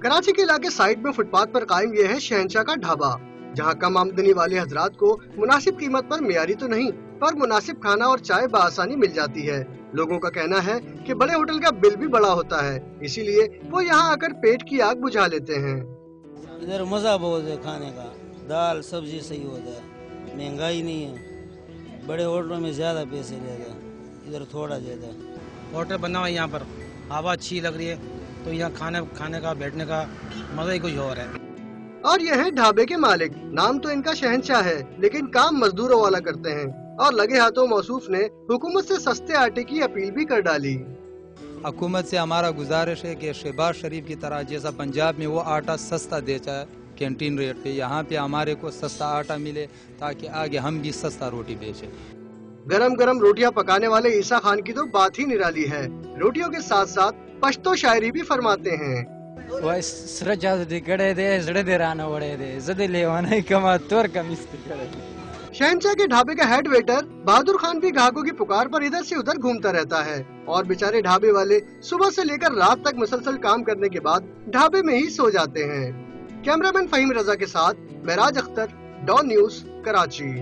कराची के इलाके साइड में फुटपाथ पर कायम ये है शहंशाह का ढाबा, जहां कम आमदनी वाले हजरात को मुनासिब कीमत पर मियारी तो नहीं पर मुनासिब खाना और चाय बआसानी मिल जाती है। लोगों का कहना है कि बड़े होटल का बिल भी बड़ा होता है, इसीलिए वो यहाँ आकर पेट की आग बुझा लेते हैं। इधर मजा बहुत है खाने का, दाल सब्जी सही होता है, महंगाई नहीं है। बड़े होटलों में ज्यादा पैसे लेते हैं, इधर थोड़ा ज्यादा। होटल बना हुआ है यहाँ पर, हवा अच्छी लग रही है, तो यहाँ खाने का बैठने का मजा ही कुछ और है। और ये है ढाबे के मालिक। नाम तो इनका शहंशाह है, लेकिन काम मजदूरों वाला करते हैं। और लगे हाथों मौसूफ ने हुकूमत से सस्ते आटे की अपील भी कर डाली। हुकूमत से हमारा गुजारिश है कि शहबाज शरीफ की तरह जैसा पंजाब में वो आटा सस्ता देता है कैंटीन रेट पे, यहाँ पे हमारे को सस्ता आटा मिले ताकि आगे हम भी सस्ता रोटी बेचें। गरम गरम रोटियां पकाने वाले ईसा खान की तो बात ही निराली है। रोटियों के साथ साथ पश्तो शायरी भी फरमाते हैं। शहंशाह के ढाबे का हेड वेटर बहादुर खान भी ग्राहकों की पुकार पर इधर से उधर घूमता रहता है और बेचारे ढाबे वाले सुबह से लेकर रात तक मुसलसल काम करने के बाद ढाबे में ही सो जाते हैं। कैमरामैन फहीम रजा के साथ महराज अख्तर, डॉन न्यूज़, कराची।